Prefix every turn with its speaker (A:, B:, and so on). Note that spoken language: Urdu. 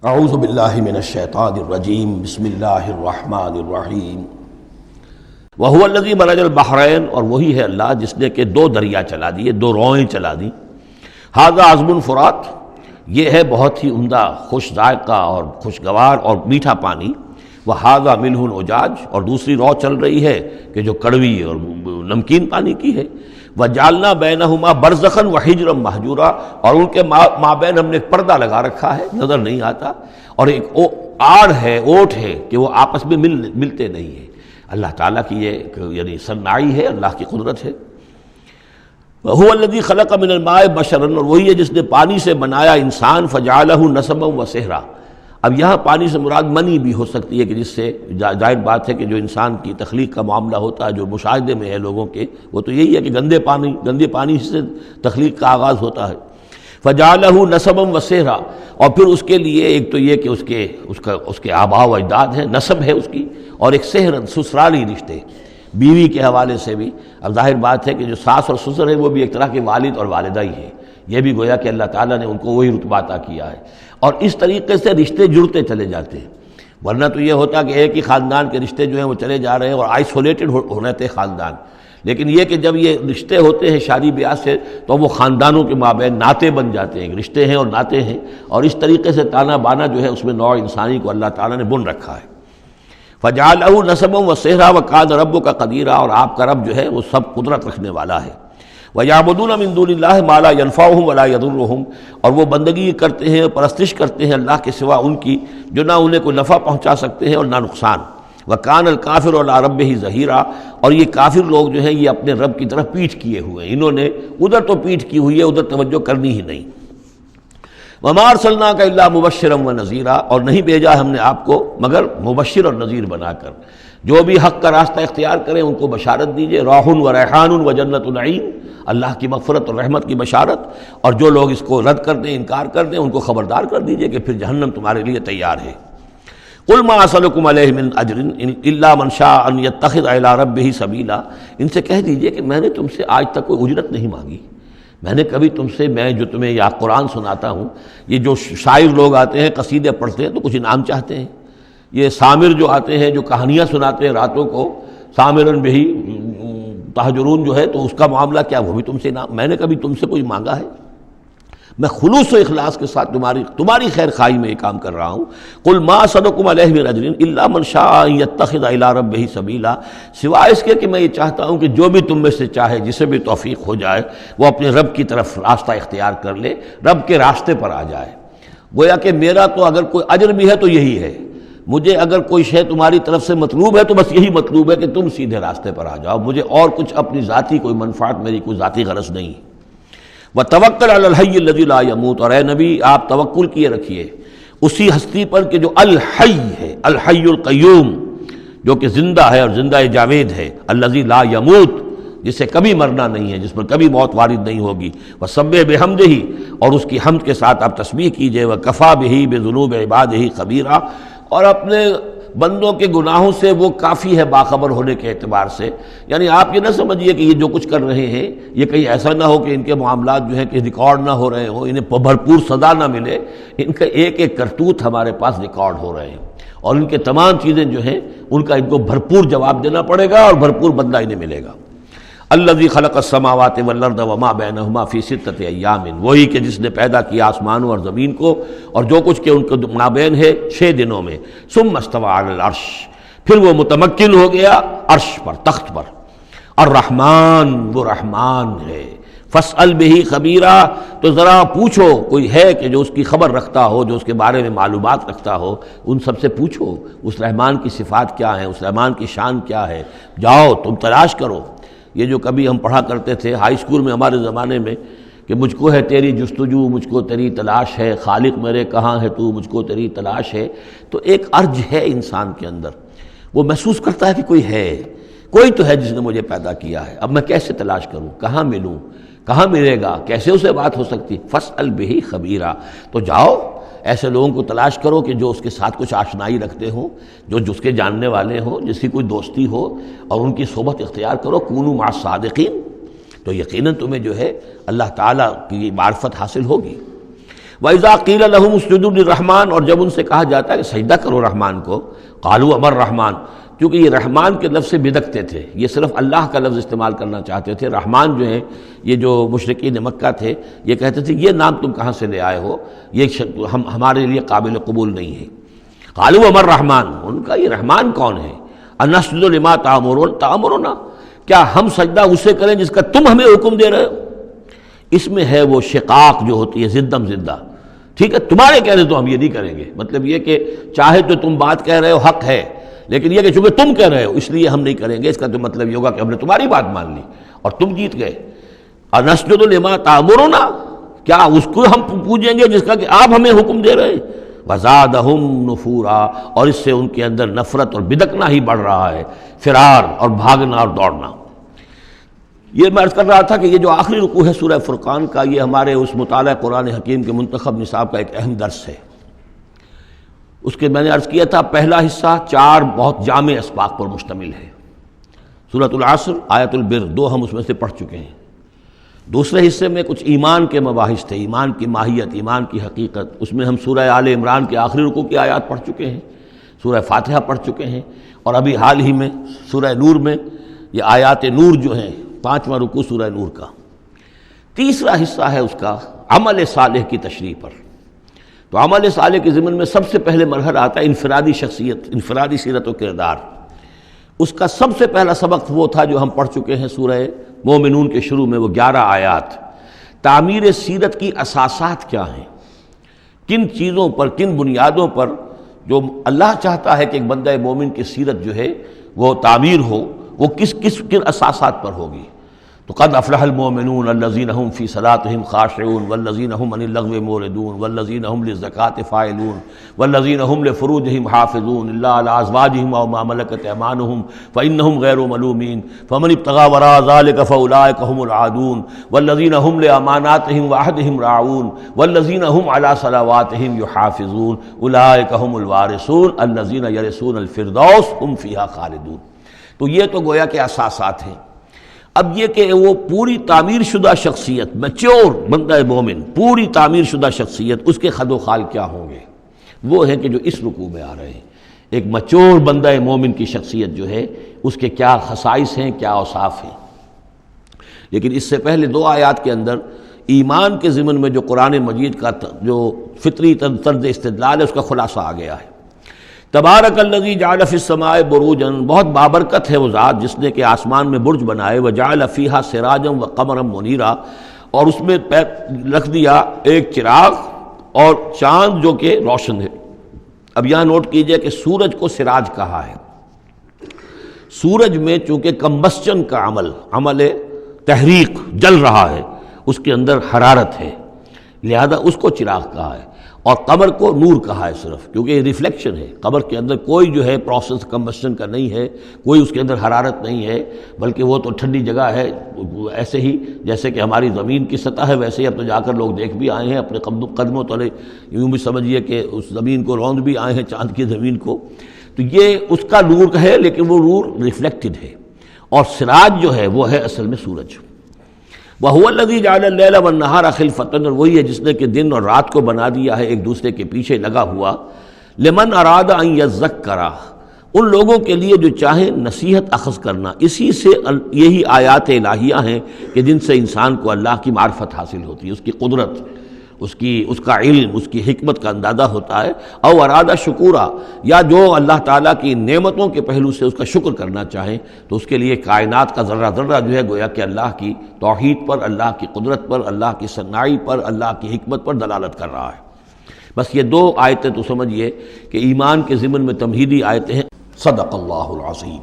A: اعوذ باللہ من الشیطان الرجیم بسم اللہ الرحمن الرحیم وہو الذی مرج البحرین، اور وہی ہے اللہ جس نے کہ دو دریا چلا دیے، دو روئیں چلا دی. ھذا عذب فرات، یہ ہے بہت ہی عمدہ خوش ذائقہ اور خوشگوار اور میٹھا پانی. وھذا ملح اجاج، اور دوسری رو چل رہی ہے کہ جو کڑوی اور نمکین پانی کی ہے. وجعلنا بینہما برزخا وحجرا مہجورا، اور ان کے مابین ہم نے ایک پردہ لگا رکھا ہے، نظر نہیں آتا، اور ایک آڑ ہے، اوٹ ہے کہ وہ آپس میں ملتے نہیں ہیں. اللہ تعالیٰ کی یہ یعنی صنائی ہے، اللہ کی قدرت ہے. وَهُوَ الَّذِي خَلَقَ مِنَ الْمَاءِ بَشَرًا، اور وہی ہے جس نے پانی سے بنایا انسان. فَجَعَلَهُ نَسَبًا وَسِحْرًا، اب یہاں پانی سے مراد منی بھی ہو سکتی ہے کہ جس سے ظاہر بات ہے کہ جو انسان کی تخلیق کا معاملہ ہوتا ہے، جو مشاہدے میں ہے لوگوں کے، وہ تو یہی ہے کہ گندے پانی سے تخلیق کا آغاز ہوتا ہے. فَجَعَلَهُ نَسَبًا وَسِحْرًا، اور پھر اس کے لیے ایک تو یہ کہ اس کے آباء و اجداد ہیں، نسب ہے اس کی، اور ایک سحرن سسرالی رشتے بیوی کے حوالے سے بھی. اب ظاہر بات ہے کہ جو ساس اور سسر ہیں وہ بھی ایک طرح کے والد اور والدہ ہی ہیں. یہ بھی گویا کہ اللہ تعالیٰ نے ان کو وہی رتبہ عطا کیا ہے، اور اس طریقے سے رشتے جڑتے چلے جاتے ہیں. ورنہ تو یہ ہوتا کہ ایک ہی خاندان کے رشتے جو ہیں وہ چلے جا رہے ہیں اور آئسولیٹڈ ہو رہے تھے خاندان. لیکن یہ کہ جب یہ رشتے ہوتے ہیں شادی بیاہ سے تو وہ خاندانوں کے مابین ناطے بن جاتے ہیں، رشتے ہیں اور ناطے ہیں، اور اس طریقے سے تانا بانا جو ہے اس میں نوع انسانی کو اللہ تعالیٰ نے بن رکھا ہے. فَجَعَلَهُ نَسَبًا وَسِحْرًا وَكَانَ رَبُّكَ قَدِيرًا، اور آپ کا رب جو ہے وہ سب قدرت رکھنے والا ہے. وَيَعْبُدُونَ مِن دُونِ اللَّهِ مَا لَا يَنفَعُهُمْ وَلَا يَضُرُّهُمْ، اور وہ بندگی کرتے ہیں، پرستش کرتے ہیں اللہ کے سوا ان کی جو نہ انہیں کوئی نفع پہنچا سکتے ہیں اور نہ نقصان. وَكَانَ الْكَافِرُ عَلَىٰ رَبِّهِ ظَهِيرًا، اور یہ کافر لوگ جو ہیں یہ اپنے رب کی طرف پیٹھ کیے ہوئے ہیں، انہوں نے ادھر تو پیٹھ کی ہوئی ہے، ادھر توجہ کرنی ہی نہیں. وَمَا أَرْسَلْنَاكَ إِلَّا مُبَشِّرًا وَنَذِيرًا، اور نہیں بھیجا ہم نے آپ کو مگر مبشر اور نذیر بنا کر. جو بھی حق کا راستہ اختیار کریں ان کو بشارت دیجئے. روح و ریحان و جنت نعیم، اللہ کی مغفرت اور رحمت کی بشارت. اور جو لوگ اس کو رد کر دیں، انکار کر دیں، ان کو خبردار کر دیجئے کہ پھر جہنم تمہارے لیے تیار ہے. قُلْ مَا أَسْأَلُكُمْ عَلَيْهِ مِنْ أَجْرٍ إِلَّا مَنْ شَاءَ أَنْ يَتَّخِذَ إِلَىٰ رَبِّهِ سَبِيلًا، ان سے کہہ دیجئے کہ میں نے تم سے آج تک کوئی اجرت نہیں مانگی. میں نے کبھی تم سے، میں جو تمہیں یا قرآن سناتا ہوں، یہ جو شاعر لوگ آتے ہیں قصیدے پڑھتے ہیں تو کچھ انعام چاہتے ہیں. یہ سامر جو آتے ہیں جو کہانیاں سناتے ہیں راتوں کو، سامرن بہی تہجرون جو ہے، تو اس کا معاملہ کیا، وہ بھی تم سے انعام. میں نے کبھی تم سے کوئی مانگا ہے؟ میں خلوص و اخلاص کے ساتھ تمہاری خیر خواہی میں یہ کام کر رہا ہوں. قل ما اسألکم علیہ من اجر الا من شاء ان یتخذ الی ربہ سبیلا، سوائے اس کے کہ میں یہ چاہتا ہوں کہ جو بھی تم میں سے چاہے، جسے بھی توفیق ہو جائے، وہ اپنے رب کی طرف راستہ اختیار کر لے، رب کے راستے پر آ جائے. گویا کہ میرا تو اگر کوئی اجر بھی ہے تو یہی ہے، مجھے اگر کوئی شے تمہاری طرف سے مطلوب ہے تو بس یہی مطلوب ہے کہ تم سیدھے راستے پر آ جاؤ. مجھے اور کچھ اپنی ذاتی کوئی منفعت، میری کوئی ذاتی غرض نہیں. وَتَوَكَّلْ عَلَى الْحَيِّ الَّذِي لَا يَمُوتُ، اور اے نبی آپ توکل کیے رکھیے اسی ہستی پر کہ جو الحی ہے، الحی القیوم، جو کہ زندہ ہے اور زندہ جاوید ہے. الذی لا یموت، جسے کبھی مرنا نہیں ہے، جس پر کبھی موت وارد نہیں ہوگی. وَسَبِّحْ بِحَمْدِهِ، اور اس کی حمد کے ساتھ آپ تسبیح کیجئے. وَكَفَىٰ بِهِ بِذُنُوبِ عِبَادِهِ خَبِيرًا، اور اپنے بندوں کے گناہوں سے وہ کافی ہے باخبر ہونے کے اعتبار سے. یعنی آپ یہ نہ سمجھیے کہ یہ جو کچھ کر رہے ہیں یہ کہیں ایسا نہ ہو کہ ان کے معاملات جو ہیں کہ ریکارڈ نہ ہو رہے ہوں، انہیں بھرپور سزا نہ ملے. ان کا ایک ایک کرتوت ہمارے پاس ریکارڈ ہو رہے ہیں، اور ان کے تمام چیزیں جو ہیں ان کا ان کو بھرپور جواب دینا پڑے گا اور بھرپور بدلہ انہیں ملے گا. الذی خلق السماوات والارض وما بینہما فی ستۃ ایام، وہی کہ جس نے پیدا کیا آسمانوں اور زمین کو اور جو کچھ کہ ان کے مابین ہے 6 دنوں میں. ثم استوى علی العرش، پھر وہ متمکن ہو گیا عرش پر، تخت پر. الرحمن، وہ رحمان ہے. فاسأل بہ خبیرا، تو ذرا پوچھو، کوئی ہے کہ جو اس کی خبر رکھتا ہو، جو اس کے بارے میں معلومات رکھتا ہو، ان سب سے پوچھو اس رحمان کی صفات کیا ہیں، اس رحمان کی شان کیا ہے. جاؤ تم تلاش کرو. یہ جو کبھی ہم پڑھا کرتے تھے ہائی اسکول میں ہمارے زمانے میں کہ مجھ کو ہے تیری جستجو، مجھ کو تیری تلاش ہے، خالق میرے کہاں ہے تو، مجھ کو تیری تلاش ہے. تو ایک ارج ہے انسان کے اندر، وہ محسوس کرتا ہے کہ کوئی ہے، کوئی تو ہے جس نے مجھے پیدا کیا ہے. اب میں کیسے تلاش کروں، کہاں ملوں، کہاں ملے گا، کیسے اسے بات ہو سکتی. فاسأل بہ خبیرا، تو جاؤ ایسے لوگوں کو تلاش کرو کہ جو اس کے ساتھ کچھ آشنائی رکھتے ہوں، جو اس کے جاننے والے ہوں، جس کی کوئی دوستی ہو، اور ان کی صحبت اختیار کرو. کونوا مع الصادقین، تو یقیناً تمہیں جو ہے اللہ تعالیٰ کی معرفت حاصل ہوگی. وَإِذَا قِيلَ لَهُمُ اسْجُدُوا لِلرَّحْمَنِ، اور جب ان سے کہا جاتا ہے کہ سجدہ کرو رحمان کو، قالوا امر رحمان، کیونکہ یہ رحمان کے لفظ سے بدکتے تھے، یہ صرف اللہ کا لفظ استعمال کرنا چاہتے تھے۔ رحمان جو ہے، یہ جو مشرکین مکہ تھے یہ کہتے تھے یہ نام تم کہاں سے لے آئے ہو، یہ ہمارے لیے قابل قبول نہیں ہے۔ قالوا امر رحمان، ان کا یہ رحمان کون ہے؟ انسجد لما تأمرنا، کیا ہم سجدہ اسے کریں جس کا تم ہمیں حکم دے رہے ہو؟ اس میں ہے وہ شقاق جو ہوتی ہے زدم زدہ، ٹھیک ہے، تمہارے کہنے تو ہم یہ نہیں کریں گے، مطلب یہ کہ چاہے تو تم بات کہہ رہے ہو حق ہے، لیکن یہ کہ چونکہ تم کہہ رہے ہو اس لیے ہم نہیں کریں گے، اس کا تو مطلب یہ ہوگا کہ ہم نے تمہاری بات مان لی اور تم جیت گئے۔ انسجد لما تأمرنا، کیا اس کو ہم پوجیں گے جس کا کہ آپ ہمیں حکم دے رہے ہیں؟ وزادہم نفورا، اور اس سے ان کے اندر نفرت اور بدکنا ہی بڑھ رہا ہے، فرار اور بھاگنا اور دوڑنا۔ یہ میں عرض کر رہا تھا کہ یہ جو آخری رکوع ہے سورہ فرقان کا، یہ ہمارے اس مطالعہ قرآن حکیم کے منتخب نصاب کا ایک اہم درس ہے۔ اس کے میں نے عرض کیا تھا پہلا حصہ 4 بہت جامع اسباق پر مشتمل ہے، سورۃ العصر، آیت البر، 2 ہم اس میں سے پڑھ چکے ہیں۔ دوسرے حصے میں کچھ ایمان کے مباحث تھے، ایمان کی ماہیت، ایمان کی حقیقت، اس میں ہم سورہ آل عمران کے آخری رکوع کی آیات پڑھ چکے ہیں، سورہ فاتحہ پڑھ چکے ہیں، اور ابھی حال ہی میں سورہ نور میں یہ آیات نور جو ہیں، 5واں رکوع سورہ نور کا۔ تیسرا حصہ ہے اس کا عمل صالح کی تشریح پر۔ تو عمل صالح کے ضمن میں سب سے پہلے مرحلہ آتا ہے انفرادی شخصیت، انفرادی سیرت و کردار۔ اس کا سب سے پہلا سبق وہ تھا جو ہم پڑھ چکے ہیں سورہ مومنون کے شروع میں، وہ 11 آیات۔ تعمیر سیرت کی اساسات کیا ہیں، کن چیزوں پر، کن بنیادوں پر جو اللہ چاہتا ہے کہ ایک بندہ مومن کی سیرت جو ہے وہ تعمیر ہو، وہ کن اساسات پر ہوگی۔ تو قد افلح المؤمنون الذین هم فی صلاتهم خاشعون والذین هم عن اللغو معرضون والذین هم للزکاة فاعلون والذین هم لفروجهم حافظون الا علی ازواجهم او ما ملکت ایمانهم فانهم غیر ملومین فمن ابتغى وراء ذلك فاولئک هم العادون والذین هم لاماناتهم وعهدهم راعون والذین هم علی صلواتهم یحافظون اولئک هم الوارثون الذین یرثون الفردوس هم فیها خالدون۔ تو یہ تو گویا کہ اساسات ہیں۔ اب یہ کہ وہ پوری تعمیر شدہ شخصیت، میچور بندہ مومن، پوری تعمیر شدہ شخصیت، اس کے خد و خال کیا ہوں گے، وہ ہیں کہ جو اس رکوع میں آ رہے ہیں۔ ایک میچور بندہ مومن کی شخصیت جو ہے اس کے کیا خصائص ہیں، کیا اوصاف ہیں۔ لیکن اس سے پہلے 2 آیات کے اندر ایمان کے ضمن میں جو قرآن مجید کا جو فطری طرز استدلال ہے اس کا خلاصہ آ گیا ہے۔ تبارک الذی جعل فی السماء بروجا، بہت بابرکت ہے وہ ذات جس نے کہ آسمان میں برج بنائے، وجعل فیہا سراجا وقمرا منیرا، اور اس میں رکھ دیا ایک چراغ اور چاند جو کہ روشن ہے۔ اب یہاں نوٹ کیجئے کہ سورج کو سراج کہا ہے۔ سورج میں چونکہ کمبسچن کا عمل تحریک، جل رہا ہے، اس کے اندر حرارت ہے، لہذا اس کو چراغ کہا ہے، اور قمر کو نور کہا ہے صرف، کیونکہ یہ ریفلیکشن ہے۔ قمر کے اندر کوئی جو ہے پروسیس کمبسشن کا نہیں ہے، کوئی اس کے اندر حرارت نہیں ہے، بلکہ وہ تو ٹھنڈی جگہ ہے، ایسے ہی جیسے کہ ہماری زمین کی سطح ہے ویسے ہی اب تو جا کر لوگ دیکھ بھی آئے ہیں اپنے قدموں تلے، یوں بھی سمجھیے کہ اس زمین کو روند بھی آئے ہیں، چاند کی زمین کو۔ تو یہ اس کا نور ہے، لیکن وہ نور ریفلیکٹڈ ہے، اور سراج جو ہے وہ ہے اصل میں سورج۔ وَهُوَ الَّذِي جَعَلَ اللَّيْلَ وَالنَّهَارَ خِلْفَةً، اور وہی ہے جس نے کہ دن اور رات کو بنا دیا ہے ایک دوسرے کے پیچھے لگا ہوا۔ لِمَنْ أَرَادَ أَنْ يَذَّكَّرَ، ان لوگوں کے لیے جو چاہیں نصیحت اخذ کرنا۔ اسی سے یہی آیات الہیہ ہیں کہ جن سے انسان کو اللہ کی معرفت حاصل ہوتی ہے، اس کی قدرت، اس کا علم، اس کی حکمت کا اندازہ ہوتا ہے۔ او ارادہ شکورا، یا جو اللہ تعالیٰ کی نعمتوں کے پہلو سے اس کا شکر کرنا چاہیں تو اس کے لیے کائنات کا ذرہ ذرہ جو ہے گویا کہ اللہ کی توحید پر، اللہ کی قدرت پر، اللہ کی صناعی پر، اللہ کی حکمت پر دلالت کر رہا ہے۔ بس یہ 2 آیتیں تو سمجھیے کہ ایمان کے ضمن میں تمہیدی آیتیں ہیں۔ صدق اللہ العظیم۔